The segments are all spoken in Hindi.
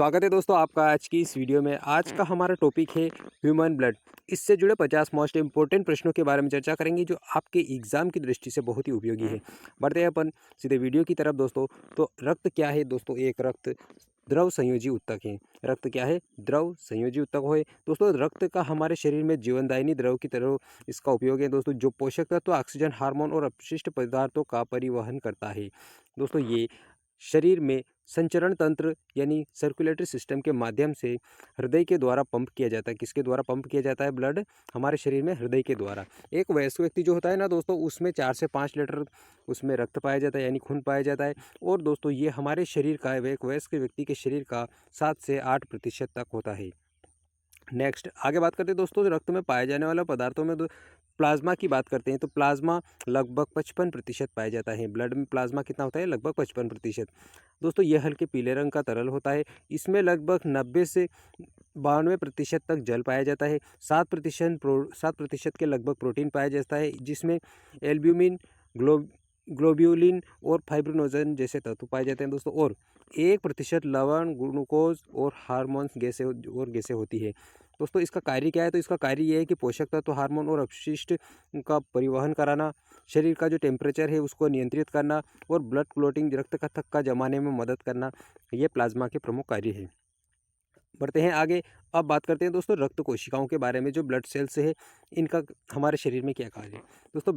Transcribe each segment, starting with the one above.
स्वागत है दोस्तों आपका आज की इस वीडियो में। आज का हमारा टॉपिक है ह्यूमन ब्लड। इससे जुड़े 50 मोस्ट इंपॉर्टेंट प्रश्नों के बारे में चर्चा करेंगे जो आपके एग्जाम की दृष्टि से बहुत ही उपयोगी है। बढ़ते हैं अपन सीधे वीडियो की तरफ दोस्तों। तो रक्त क्या है दोस्तों? एक रक्त द्रव संयोजी ऊतक है। रक्त क्या है? द्रव संयोजी ऊतक है दोस्तों। रक्त का हमारे शरीर में जीवनदायिनी द्रव की तरह इसका उपयोग है दोस्तों, जो पोषक तत्व, ऑक्सीजन, हार्मोन और अपशिष्ट पदार्थों का परिवहन करता है दोस्तों। ये शरीर में संचरण तंत्र यानी सर्कुलेटरी सिस्टम के माध्यम से हृदय के द्वारा पंप किया जाता है। किसके द्वारा पंप किया जाता है ब्लड? हमारे शरीर में हृदय के द्वारा। एक वयस्क व्यक्ति जो होता है ना दोस्तों, उसमें 4 से 5 लीटर उसमें रक्त पाया जाता है यानी खून पाया जाता है। और दोस्तों ये हमारे शरीर का, एक वयस्क व्यक्ति के शरीर का 7 से 8% तक होता है। नेक्स्ट आगे बात करते हैं दोस्तों रक्त में पाए जाने वाले पदार्थों में प्लाज्मा की बात करते हैं। तो प्लाज्मा लगभग 55% पाया जाता है। ब्लड में प्लाज्मा कितना होता है? लगभग 55%। दोस्तों ये हल्के पीले रंग का तरल होता है। इसमें लगभग 90 से 92% तक जल पाया जाता है। 7% के लगभग प्रोटीन पाया जाता है, जिसमें एल्ब्यूमिन, ग्लोब्यूलिन और फाइब्रिनोजन जैसे तत्व पाए जाते हैं दोस्तों। और 1% लवण, ग्लूकोज और हार्मोन्स गैसें होती है दोस्तों। इसका कार्य क्या है? तो इसका कार्य ये है कि पोषक तत्व, हार्मोन और अपशिष्ट का परिवहन कराना, शरीर का जो टेम्परेचर है उसको नियंत्रित करना और ब्लड क्लॉटिंग, रक्त का थक्का जमाने में मदद करना, ये प्लाज्मा के प्रमुख कार्य है। बढ़ते हैं आगे। अब बात करते हैं दोस्तों रक्त कोशिकाओं के बारे में। जो ब्लड सेल्स है इनका हमारे शरीर में क्या कार्य है दोस्तों?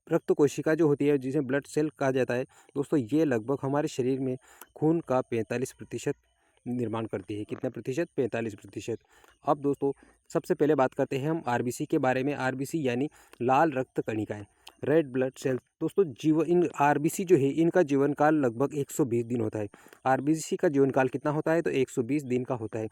रक्त कोशिका जो होती है, जिसे ब्लड सेल कहा जाता है दोस्तों, ये लगभग हमारे शरीर में खून का 45% निर्माण करती है। कितना प्रतिशत? 45%। अब दोस्तों सबसे पहले बात करते हैं हम आरबीसी के बारे में। आरबीसी यानी लाल रक्त कणिकाएं, रेड ब्लड सेल्स दोस्तों। इन आरबीसी जो है इनका जीवन काल लगभग 120 दिन होता है। आरबीसी का जीवन काल कितना होता है? तो 120 दिन का होता है।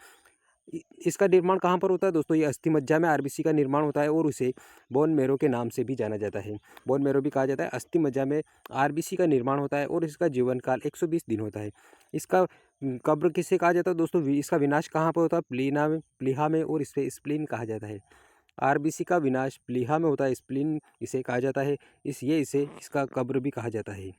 इसका निर्माण कहाँ पर होता है दोस्तों? ये अस्थि मज्जा में आरबीसी का निर्माण होता है और उसे बोन मैरो के नाम से भी जाना जाता है। बोन मैरो भी कहा जाता है। अस्थि मज्जा में आरबीसी का निर्माण होता है और इसका जीवन काल 120 दिन होता है। इसका कब्र किसे कहा जाता है दोस्तों? इसका विनाश कहाँ पर होता है? प्लीहा में, और इसे स्प्लीन कहा जाता है। आरबीसी का विनाश प्लीहा में होता है, स्प्लीन इसे कहा जाता है। इसे इसका कब्र भी कहा जाता है।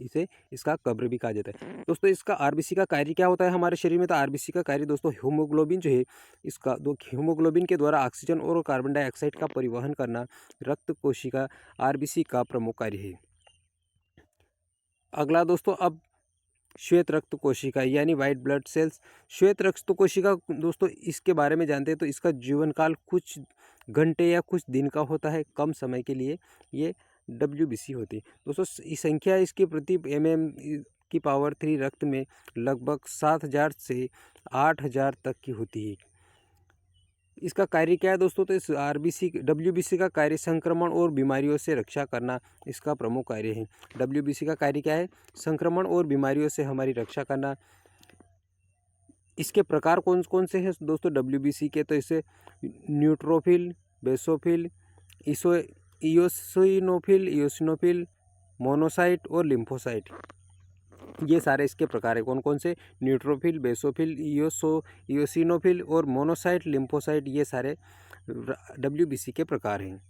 इसे इसका कब्र भी कहा जाता है दोस्तों। इसका आरबीसी का कार्य क्या होता है हमारे शरीर में? तो आरबीसी का कार्य दोस्तों हीमोग्लोबिन जो है, इसका हीमोग्लोबिन के द्वारा ऑक्सीजन और कार्बन डाइऑक्साइड का परिवहन करना रक्त कोशिका आरबीसी का प्रमुख कार्य है। अगला दोस्तों अब श्वेत रक्त कोशिका यानी वाइट ब्लड सेल्स। श्वेत रक्त कोशिका दोस्तों इसके बारे में जानते हैं। तो इसका जीवन काल कुछ घंटे या कुछ दिन का होता है, कम समय के लिए ये WBC होती है दोस्तों। संख्या इसकी प्रति की पावर 3 रक्त में लगभग 7000 से 8000 तक की होती है। इसका कार्य क्या है दोस्तों? तो इस WBC का कार्य संक्रमण और बीमारियों से रक्षा करना इसका प्रमुख कार्य है। WBC का कार्य क्या है? संक्रमण और बीमारियों से हमारी रक्षा करना। इसके प्रकार कौन कौन से हैं दोस्तों WBC के? तो इसे न्यूट्रोफिल, बेसोफिल, इयोसिनोफिल, मोनोसाइट और लिम्फोसाइट, ये सारे इसके प्रकार है। कौन कौन से? न्यूट्रोफिल, बेसोफिल, इयोसिनोफिल और मोनोसाइट, लिम्फोसाइट, ये सारे WBC के प्रकार हैं।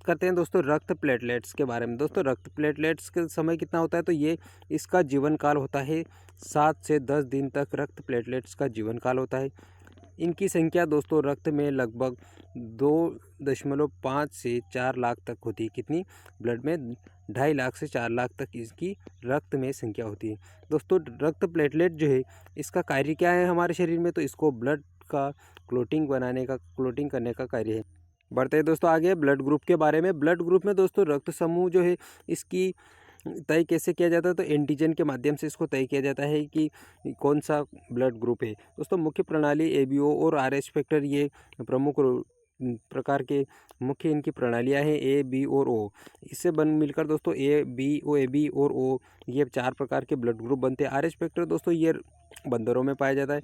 करते हैं दोस्तों रक्त प्लेटलेट्स के बारे में। दोस्तों रक्त प्लेटलेट्स के समय कितना होता है? तो ये इसका जीवन काल होता है 7 से 10 दिन तक रक्त प्लेटलेट्स का जीवन काल होता है। इनकी संख्या दोस्तों रक्त में लगभग 2.5 से 4 लाख तक होती है। कितनी? ब्लड में 2.5 लाख से 4 लाख तक इसकी रक्त में संख्या होती है दोस्तों। रक्त प्लेटलेट जो है इसका कार्य क्या है हमारे शरीर में? तो इसको ब्लड का क्लोटिंग करने का कार्य है। बढ़ते हैं दोस्तों आगे ब्लड ग्रुप के बारे में। ब्लड ग्रुप में दोस्तों रक्त समूह जो है इसकी तय कैसे किया जाता है? तो एंटीजन के माध्यम से इसको तय किया जाता है कि कौन सा ब्लड ग्रुप है दोस्तों। मुख्य प्रणाली ABO और RH फैक्टर, ये प्रमुख प्रकार के मुख्य इनकी प्रणालियां हैं A, B और O। इससे मिलकर दोस्तों AB और O, ये 4 प्रकार के ब्लड ग्रुप बनते हैं। RH फैक्टर दोस्तों ये बंदरों में पाया जाता है।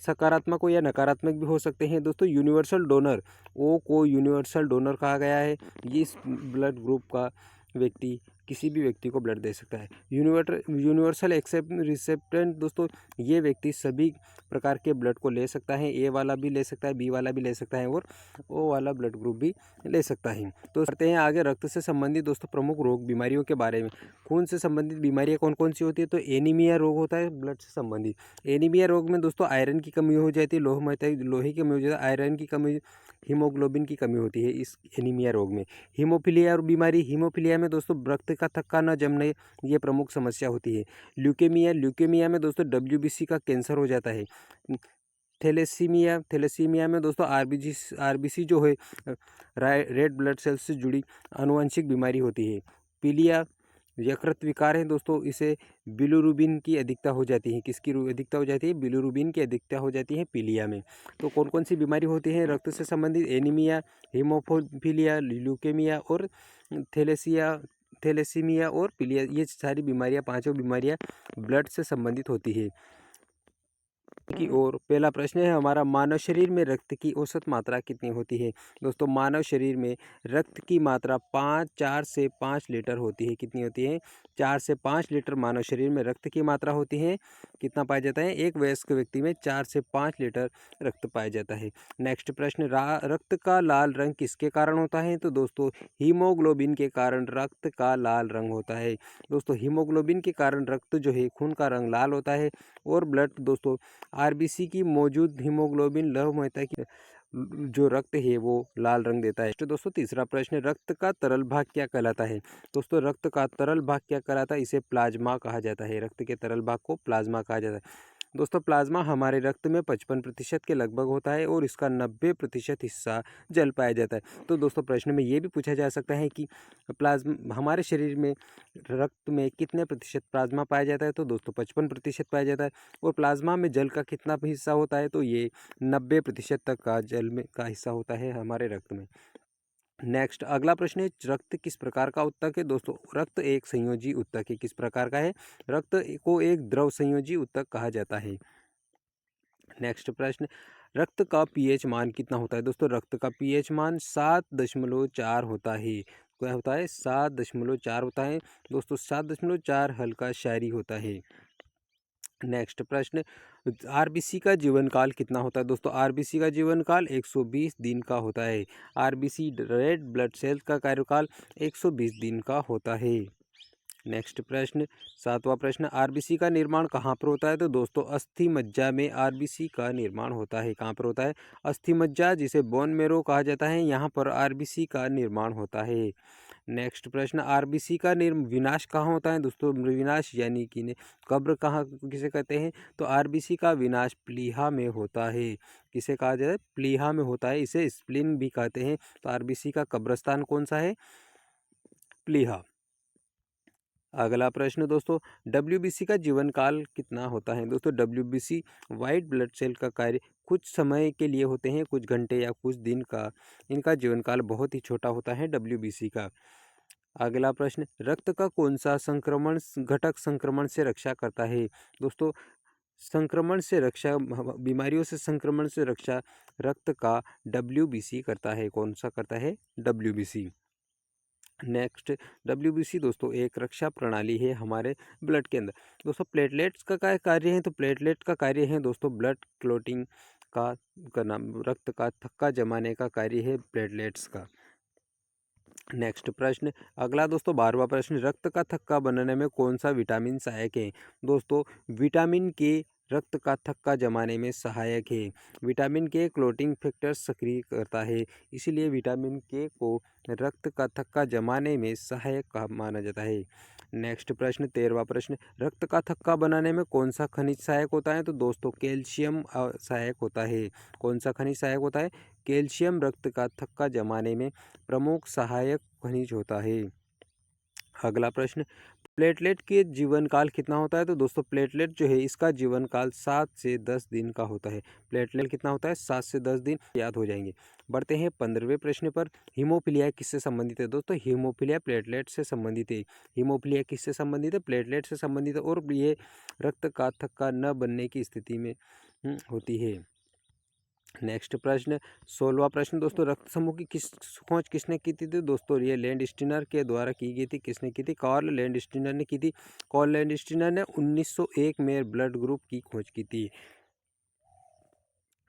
सकारात्मक हो या नकारात्मक भी हो सकते हैं दोस्तों। यूनिवर्सल डोनर, O को यूनिवर्सल डोनर कहा गया है। ये इस ब्लड ग्रुप का व्यक्ति किसी भी व्यक्ति को ब्लड दे सकता है। यूनिवर्सल रिसेप्टेंट दोस्तों, ये व्यक्ति सभी प्रकार के ब्लड को ले सकता है। ए वाला भी ले सकता है, बी वाला भी ले सकता है और ओ वाला ब्लड ग्रुप भी ले सकता है। तो करते हैं आगे रक्त से संबंधित दोस्तों प्रमुख रोग बीमारियों के बारे में। खून से संबंधित बीमारियां कौन कौन सी होती है? तो एनीमिया रोग होता है ब्लड से संबंधित। एनीमिया रोग में दोस्तों आयरन की कमी हो जाती है, लोहे की कमी हो जाती है, आयरन की कमी, हीमोग्लोबिन की कमी होती है इस एनीमिया रोग में। हीमोफीलिया बीमारी, हीमोफीलिया में दोस्तों रक्त का थक्का न जमने, ये प्रमुख समस्या होती है। ल्यूकेमिया में दोस्तों WBC का कैंसर हो जाता है। थैलेसीमिया में दोस्तों आरबीसी जो है रेड ब्लड सेल्स से जुड़ी आनुवंशिक बीमारी होती है। पीलिया यकृत विकार है दोस्तों, इसे बिलिरुबिन की अधिकता हो जाती है। किसकी अधिकता हो जाती है? बिलिरुबिन की अधिकता हो जाती है पीलिया में। तो कौन कौन सी बीमारी होती है रक्त से संबंधित? एनीमिया, हीमोफीलिया, ल्यूकेमिया और थैलेसीमिया और पीलिया, ये सारी बीमारियां, पांचों बीमारियां ब्लड से संबंधित होती है। की ओर पहला प्रश्न है हमारा, मानव शरीर में रक्त की औसत मात्रा कितनी होती है? दोस्तों मानव शरीर में रक्त की मात्रा 4 से 5 लीटर होती है। कितनी होती है? 4 से 5 लीटर मानव शरीर में रक्त की मात्रा होती है। कितना पाया जाता है? एक वयस्क व्यक्ति में 4 से 5 लीटर रक्त पाया जाता है। नेक्स्ट प्रश्न, रक्त का लाल रंग किसके कारण होता है? तो दोस्तों हीमोग्लोबिन के कारण रक्त का लाल रंग होता है। दोस्तों हीमोग्लोबिन के कारण रक्त जो है खून का रंग लाल होता है और ब्लड दोस्तों आरबीसी की मौजूद हीमोग्लोबिन लव मेहता की जो रक्त है वो लाल रंग देता है। तो दोस्तों तीसरा प्रश्न, रक्त का तरल भाग क्या कहलाता है? दोस्तों रक्त का तरल भाग क्या कहलाता है? इसे प्लाज्मा कहा जाता है। रक्त के तरल भाग को प्लाज्मा कहा जाता है। दोस्तों प्लाज्मा हमारे रक्त में 55% के लगभग होता है और इसका 90% हिस्सा जल पाया जाता है। तो दोस्तों प्रश्न में ये भी पूछा जा सकता है कि प्लाज्मा हमारे शरीर में रक्त में कितने प्रतिशत प्लाज्मा पाया जाता है? तो दोस्तों 55% पाया जाता है। और प्लाज्मा में जल का कितना हिस्सा होता है? तो ये 90% तक का जल में का हिस्सा होता है हमारे रक्त में। नेक्स्ट अगला प्रश्न है, रक्त किस प्रकार का ऊतक है? दोस्तों रक्त एक संयोजी ऊतक है। किस प्रकार का है? रक्त को एक द्रव संयोजी ऊतक कहा जाता है। नेक्स्ट प्रश्न, रक्त का पीएच मान कितना होता है? दोस्तों रक्त का पीएच मान 7.4 होता है। क्या होता है? 7.4 होता है। दोस्तों 7.4 हल्का क्षारीय होता है। नेक्स्ट प्रश्न, आरबीसी का जीवन काल कितना होता है? दोस्तों आरबीसी का जीवन काल 120 दिन का होता है। आरबीसी रेड ब्लड सेल्स का कार्यकाल 120 दिन का होता है। नेक्स्ट प्रश्न, सातवां प्रश्न, आरबीसी का निर्माण कहाँ पर होता है? तो दोस्तों अस्थि मज्जा में आरबीसी का निर्माण होता है। कहाँ पर होता है? अस्थि मज्जा, जिसे बोन मैरो कहा जाता है, यहाँ पर आरबीसी का निर्माण होता है। नेक्स्ट प्रश्न, आरबीसी का विनाश कहाँ होता है? दोस्तों विनाश यानी कि कब्र कहाँ किसे कहते हैं? तो आरबीसी का विनाश प्लीहा में होता है। किसे कहा जाता है? प्लीहा में होता है। इसे स्प्लीन भी कहते हैं। तो आरबीसी का कब्रस्तान कौन सा है? प्लीहा। अगला प्रश्न दोस्तों, डब्ल्यूबीसी का जीवन काल कितना होता है? दोस्तों डब्ल्यूबीसी वाइट ब्लड सेल का कार्य कुछ समय के लिए होते हैं, कुछ घंटे या कुछ दिन का। इनका जीवन काल बहुत ही छोटा होता है डब्ल्यूबीसी का। अगला प्रश्न, रक्त का कौन सा संक्रमण घटक संक्रमण से रक्षा करता है? दोस्तों संक्रमण से रक्षा, बीमारियों से संक्रमण से रक्षा रक्त का डब्ल्यूबीसी करता है। कौन सा करता है? डब्ल्यूबीसी। नेक्स्ट, डब्ल्यूबीसी दोस्तों एक रक्षा प्रणाली है हमारे ब्लड के अंदर। दोस्तों प्लेटलेट्स का क्या कार्य है? तो प्लेटलेट का कार्य है दोस्तों ब्लड क्लोटिंग का करना, रक्त का थक्का जमाने का कार्य है प्लेटलेट्स का। नेक्स्ट प्रश्न, अगला दोस्तों 12वां प्रश्न, रक्त का थक्का बनाने में कौन सा विटामिन सहायक है? दोस्तों विटामिन के रक्त का थक्का जमाने में सहायक है। विटामिन के क्लोटिंग फैक्टर सक्रिय करता है, इसीलिए विटामिन के को रक्त का थक्का जमाने में सहायक माना जाता है। नेक्स्ट प्रश्न 13वां प्रश्न, रक्त का थक्का बनाने में कौन सा खनिज सहायक होता है? तो दोस्तों कैल्शियम सहायक होता है। कौन सा खनिज सहायक होता है? कैल्शियम रक्त का थक्का जमाने में प्रमुख सहायक खनिज होता है। अगला प्रश्न, प्लेटलेट के जीवन काल कितना होता है? तो दोस्तों प्लेटलेट जो है इसका जीवन काल 7 से 10 दिन का होता है। प्लेटलेट कितना होता है? 7 से 10 दिन, याद हो जाएंगे। बढ़ते हैं 15वें प्रश्न पर, हीमोफीलिया किससे संबंधित है? दोस्तों हीमोफीलिया प्लेटलेट से संबंधित है। हीमोफीलिया किससे संबंधित है? प्लेटलेट से संबंधित है और ये रक्त का थक्का न बनने की स्थिति में होती है। नेक्स्ट प्रश्न 16वां प्रश्न दोस्तों, रक्त समूह की खोज किसने की थी? तो दोस्तों ये लैंडस्टीनर के द्वारा की गई थी। किसने की थी? कार्ल लैंडस्टीनर ने की थी। कार्ल लैंडस्टीनर ने 1901 में ब्लड ग्रुप की खोज की थी।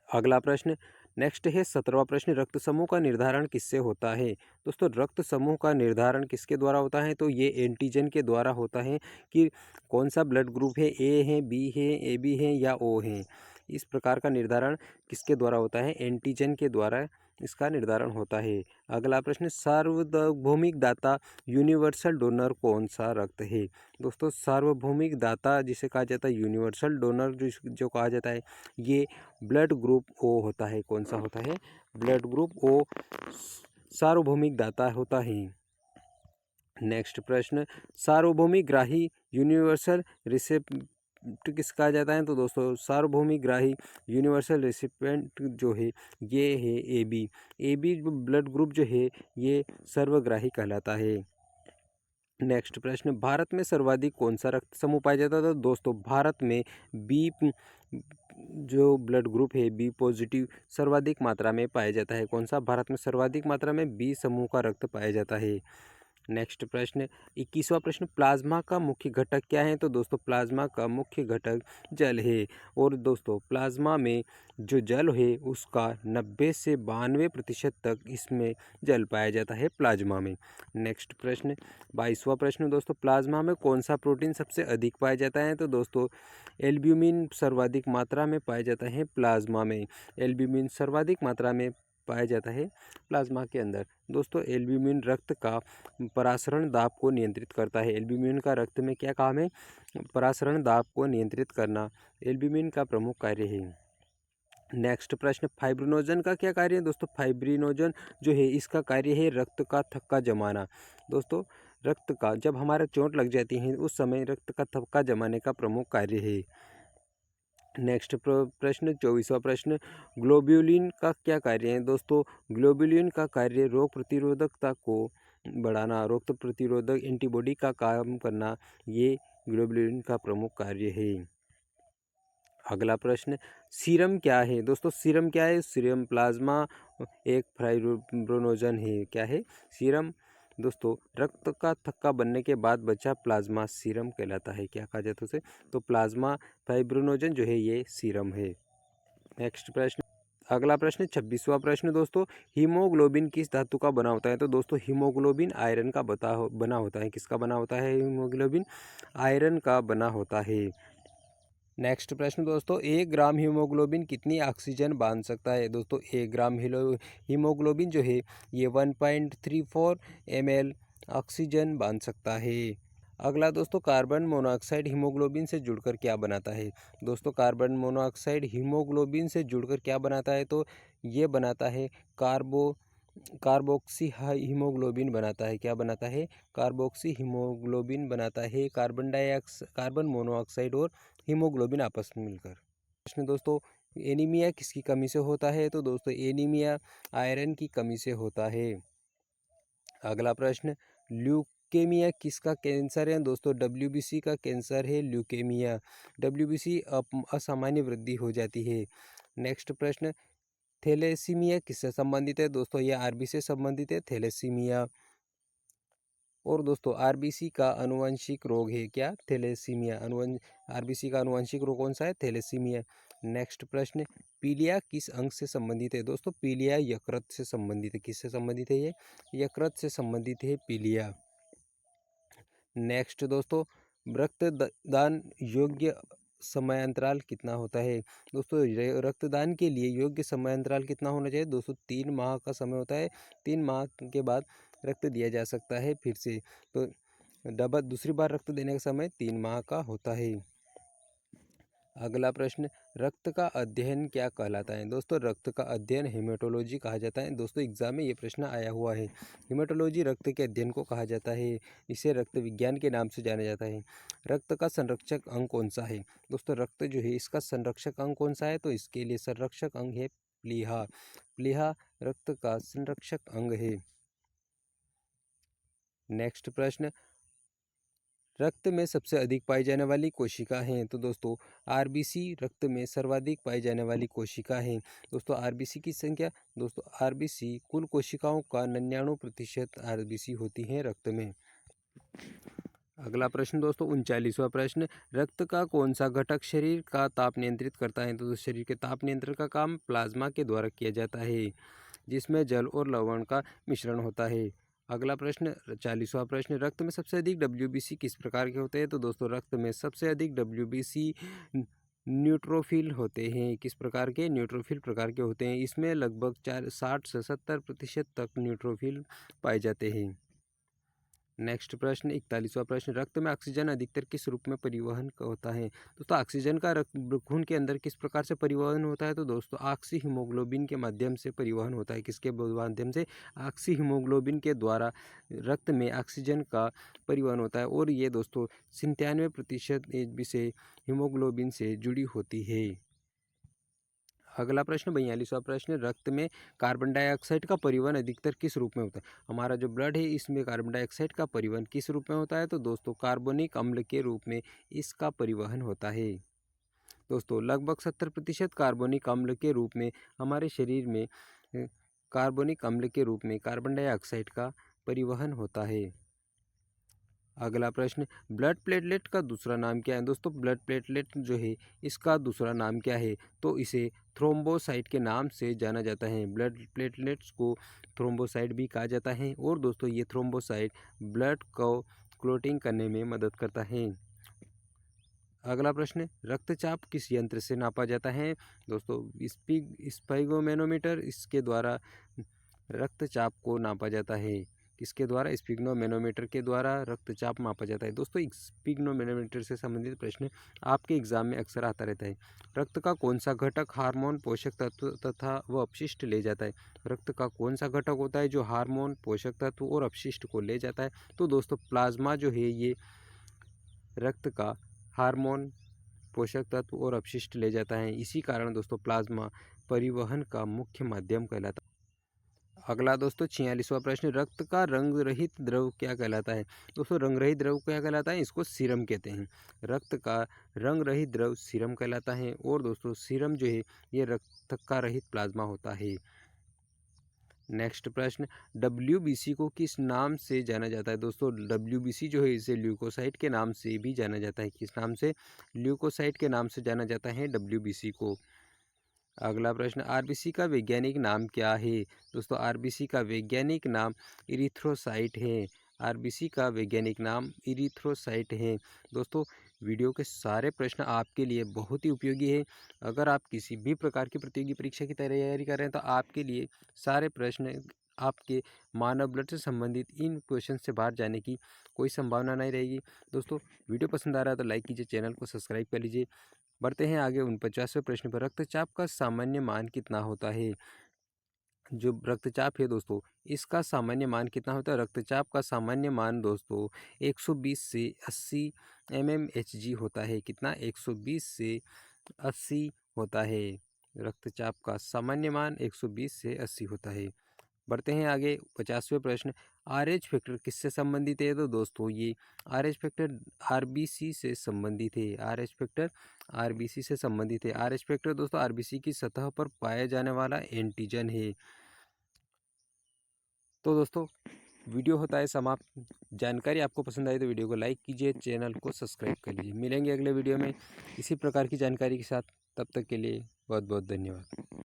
अगला प्रश्न नेक्स्ट है 17वां प्रश्न, रक्त समूह का निर्धारण किससे होता है? दोस्तों रक्त समूह का निर्धारण किसके द्वारा होता है? तो ये एंटीजन के द्वारा होता है कि कौन सा ब्लड ग्रुप है, ए है, बी है, ए बी है या ओ है। इस प्रकार का निर्धारण किसके द्वारा होता है? एंटीजन के द्वारा इसका निर्धारण होता है। अगला प्रश्न, सार्वभौमिक दाता यूनिवर्सल डोनर कौन सा रक्त है? दोस्तों सार्वभौमिक दाता जिसे कहा जाता है यूनिवर्सल डोनर जो कहा जाता है, ये ब्लड ग्रुप ओ होता है। कौन सा होता है? ब्लड ग्रुप ओ सार्वभौमिक दाता होता है। नेक्स्ट प्रश्न, सार्वभौमिक ग्राही यूनिवर्सल रिसिपेंट किस कहा जाता है? तो दोस्तों सार्वभौमिक ग्राही यूनिवर्सल रिसिपेंट जो है ये है A B. A B blood group जो है ये सर्वग्राही कहलाता है। नेक्स्ट प्रश्न, भारत में सर्वाधिक कौन सा रक्त समूह पाया जाता है? तो दोस्तों भारत में बी जो ब्लड ग्रुप है बी पॉजिटिव सर्वाधिक मात्रा में पाया जाता है। कौन सा? भारत में सर्वाधिक मात्रा में बी समूह का रक्त पाया जाता है। नेक्स्ट प्रश्न 21वां प्रश्न, प्लाज्मा का मुख्य घटक क्या है? तो दोस्तों प्लाज्मा का मुख्य घटक जल है। और दोस्तों प्लाज्मा में जो जल है उसका 90 से 92% तक इसमें जल पाया जाता है प्लाज्मा में। नेक्स्ट प्रश्न 22वां प्रश्न दोस्तों, प्लाज्मा में कौन सा प्रोटीन सबसे अधिक पाया जाता है? तो दोस्तों एल्ब्यूमिन सर्वाधिक मात्रा में पाया जाता है प्लाज्मा में। एल्ब्यूमिन सर्वाधिक मात्रा में पाया जाता है प्लाज्मा के अंदर। दोस्तों एल्ब्यूमिन रक्त का परासरण दाब को नियंत्रित करता है। एल्ब्यूमिन का रक्त में क्या काम है? परासरण दाब को नियंत्रित करना एल्ब्यूमिन का प्रमुख कार्य है। नेक्स्ट प्रश्न, फाइब्रिनोजन का क्या कार्य है? दोस्तों फाइब्रिनोजन जो है इसका कार्य है रक्त का थक्का जमाना। दोस्तों रक्त का जब हमारा चोट लग जाती है उस समय रक्त का थक्का जमाने का प्रमुख कार्य है। नेक्स्ट प्रश्न 24वां प्रश्न, ग्लोब्यूलिन का क्या कार्य है? दोस्तों ग्लोब्यूलिन का कार्य रोग प्रतिरोधकता को बढ़ाना, रोग प्रतिरोधक एंटीबॉडी का काम करना, ये ग्लोब्यूलिन का प्रमुख कार्य है। अगला प्रश्न, सीरम क्या है? दोस्तों सीरम क्या है? सीरम प्लाज्मा एक फाइब्रिनोजन है। क्या है? सीरम दोस्तों रक्त का थक्का बनने के बाद बचा प्लाज्मा सीरम कहलाता है। क्या कहा जाता है उसे? तो प्लाज्मा फाइब्रिनोजन जो है ये सीरम है। नेक्स्ट प्रश्न, अगला प्रश्न 26वां प्रश्न दोस्तों, हीमोग्लोबिन किस धातु का बना होता है? तो दोस्तों हीमोग्लोबिन आयरन का बना होता है। किसका बना होता है? हीमोग्लोबिन आयरन का बना होता है। नेक्स्ट प्रश्न दोस्तों, 1 ग्राम हीमोग्लोबिन कितनी ऑक्सीजन बांध सकता है? दोस्तों 1 ग्राम हीमोग्लोबिन जो है ये 1.34 ml ऑक्सीजन बांध सकता है। अगला दोस्तों, कार्बन मोनोऑक्साइड हीमोग्लोबिन से जुड़कर क्या बनाता है? दोस्तों कार्बन मोनोऑक्साइड हीमोग्लोबिन से जुड़कर क्या बनाता है? तो ये बनाता है कार्बोक्सी हीमोग्लोबिन बनाता है। क्या बनाता है? कार्बोक्सी हीमोग्लोबिन बनाता है। कार्बन मोनोऑक्साइड और हीमोग्लोबिन आपस में मिलकर। प्रश्न दोस्तों, एनीमिया किसकी कमी से होता है? तो दोस्तों एनीमिया आयरन की कमी से होता है। अगला प्रश्न, ल्यूकेमिया किसका कैंसर है? दोस्तों डब्ल्यूबीसी का कैंसर है ल्यूकेमिया। डब्ल्यूबीसी असामान्य वृद्धि हो जाती है। नेक्स्ट प्रश्न, थैलेसीमिया किससे संबंधित है? दोस्तों ये आरबी से संबंधित है थैलेसीमिया। और दोस्तों आरबीसी का अनुवांशिक रोग है क्या? थैलेसीमिया। आरबीसी का अनुवांशिक रोग कौन सा है? थैलेसीमिया। नेक्स्ट प्रश्न, पीलिया किस अंग से संबंधित है? दोस्तों पीलिया यकृत से संबंधित है। किससे संबंधित है ये? यकृत से संबंधित है पीलिया। नेक्स्ट दोस्तों, रक्तदान योग्य समयांतराल कितना होता है? दोस्तों रक्तदान के लिए योग्य समयांतराल कितना होना चाहिए? दोस्तों 3 माह का समय होता है। 3 माह के बाद रक्त दिया जा सकता है फिर से। तो दूसरी बार रक्त देने का समय 3 माह का होता है। अगला प्रश्न, रक्त का अध्ययन क्या कहलाता है? दोस्तों रक्त का अध्ययन हेमेटोलॉजी कहा जाता है। दोस्तों एग्जाम में ये प्रश्न आया हुआ है। हेमेटोलॉजी रक्त के अध्ययन को कहा जाता है। इसे रक्त विज्ञान के नाम से जाना जाता है। रक्त का संरक्षक अंग कौन सा है? दोस्तों रक्त जो है इसका संरक्षक अंग कौन सा है? तो इसके लिए संरक्षक अंग है प्लीहा। प्लीहा रक्त का संरक्षक अंग है। नेक्स्ट प्रश्न, रक्त में सबसे अधिक पाई जाने वाली कोशिका हैं? तो दोस्तों आरबीसी रक्त में सर्वाधिक पाई जाने वाली कोशिका है। दोस्तों आरबीसी की संख्या, दोस्तों आरबीसी कुल कोशिकाओं का 99% आरबीसी होती हैं रक्त में। अगला प्रश्न दोस्तों 39वां प्रश्न, रक्त का कौन सा घटक शरीर का ताप नियंत्रित करता है? तो शरीर के ताप नियंत्रण का काम प्लाज्मा के द्वारा किया जाता है, जिसमें जल और लवण का मिश्रण होता है। अगला प्रश्न 40वां प्रश्न, रक्त में सबसे अधिक डब्ल्यूबीसी किस प्रकार के होते हैं? तो दोस्तों रक्त में सबसे अधिक डब्ल्यूबीसी न्यूट्रोफिल होते हैं। किस प्रकार के? न्यूट्रोफिल प्रकार के होते हैं। इसमें लगभग 60 से 70% तक न्यूट्रोफिल पाए जाते हैं। नेक्स्ट प्रश्न 41वां प्रश्न, रक्त में ऑक्सीजन अधिकतर किस रूप में परिवहन होता है? दोस्तों ऑक्सीजन का रक्त खून के अंदर किस प्रकार से परिवहन होता है? तो दोस्तों ऑक्सी हीमोग्लोबिन के माध्यम से परिवहन होता है। किसके माध्यम से? ऑक्सी हीमोग्लोबिन के द्वारा रक्त में ऑक्सीजन का परिवहन होता है और ये दोस्तों 97% एचबी से हीमोग्लोबिन से जुड़ी होती है। अगला प्रश्न 42वां प्रश्न, रक्त में कार्बन डाइऑक्साइड का परिवहन अधिकतर किस रूप में होता है? हमारा जो ब्लड है इसमें कार्बन डाइऑक्साइड का परिवहन किस रूप में होता है? तो दोस्तों कार्बनिक अम्ल के रूप में इसका परिवहन होता है। दोस्तों लगभग 70% कार्बनिक अम्ल के रूप में हमारे शरीर में कार्बनिक अम्ल के रूप में कार्बन डाइऑक्साइड का परिवहन होता है। अगला प्रश्न, ब्लड प्लेटलेट का दूसरा नाम क्या है? दोस्तों ब्लड प्लेटलेट जो है इसका दूसरा नाम क्या है? तो इसे थ्रोम्बोसाइट के नाम से जाना जाता है। ब्लड प्लेटलेट्स को थ्रोम्बोसाइट भी कहा जाता है और दोस्तों ये थ्रोम्बोसाइट ब्लड को क्लोटिंग करने में मदद करता है। अगला प्रश्न, रक्तचाप किस यंत्र से नापा जाता है? दोस्तों स्पाइगोमेनोमीटर, इसके द्वारा रक्तचाप को नापा जाता है। किसके द्वारा? स्पिग्नोमेनोमीटर के द्वारा रक्तचाप मापा जाता है। दोस्तों स्पिग्नोमेनोमीटर से संबंधित प्रश्न आपके एग्जाम में अक्सर आता रहता है। रक्त का कौन सा घटक हार्मोन, पोषक तत्व तथा व अपशिष्ट ले जाता है? रक्त का कौन सा घटक होता है जो हार्मोन, पोषक तत्व और अपशिष्ट को ले जाता है? तो दोस्तों प्लाज्मा जो है ये रक्त का हार्मोन, पोषक तत्व और अपशिष्ट ले जाता है। इसी कारण दोस्तों प्लाज्मा परिवहन का मुख्य माध्यम कहलाता है। अगला दोस्तों 46वां प्रश्न, रक्त का रंग रहित द्रव क्या कहलाता है? दोस्तों रंग रहित द्रव क्या कहलाता है? इसको सीरम कहते हैं। रक्त का रंग रहित द्रव सीरम कहलाता है और दोस्तों सीरम जो है ये रक्त का रहित प्लाज्मा होता है। नेक्स्ट प्रश्न, डब्ल्यूबीसी को किस नाम से जाना जाता है? दोस्तों डब्ल्यूबीसी जो है इसे ल्यूकोसाइट के नाम से भी जाना जाता है। किस नाम से? ल्यूकोसाइट के नाम से जाना जाता है डब्ल्यूबीसी को। अगला प्रश्न, आरबीसी का वैज्ञानिक नाम क्या है? दोस्तों आरबीसी का वैज्ञानिक नाम इरिथ्रोसाइट है। आरबीसी का वैज्ञानिक नाम इरिथ्रोसाइट है। दोस्तों वीडियो के सारे प्रश्न आपके लिए बहुत ही उपयोगी है। अगर आप किसी भी प्रकार की प्रतियोगी परीक्षा की तैयारी कर रहे हैं तो आपके लिए सारे प्रश्न आपके मानव ब्लड से संबंधित इन क्वेश्चन से बाहर जाने की कोई संभावना नहीं रहेगी। दोस्तों वीडियो पसंद आ रहा है तो लाइक कीजिए, चैनल को सब्सक्राइब कर लीजिए। बढ़ते हैं आगे 49वें प्रश्न पर, रक्तचाप का सामान्य मान कितना होता है? जो रक्तचाप है दोस्तों इसका सामान्य मान कितना होता है? रक्तचाप का सामान्य मान दोस्तों 120 से 80 mmHg होता है। कितना? 120 से 80 होता है। रक्तचाप का सामान्य मान 120 से 80 होता है। बढ़ते हैं आगे 50वें प्रश्न, आरएच फैक्टर किससे संबंधित है? तो दोस्तों ये आरएच फैक्टर आरबीसी से संबंधित है। आरएच फैक्टर आरबीसी से संबंधित है। आरएच फैक्टर दोस्तों आरबीसी की सतह पर पाया जाने वाला एंटीजन है। तो दोस्तों वीडियो होता है समाप्त। जानकारी आपको पसंद आई तो वीडियो को लाइक कीजिए, चैनल को सब्सक्राइब कर लीजिए। मिलेंगे अगले वीडियो में इसी प्रकार की जानकारी के साथ। तब तक के लिए बहुत बहुत धन्यवाद।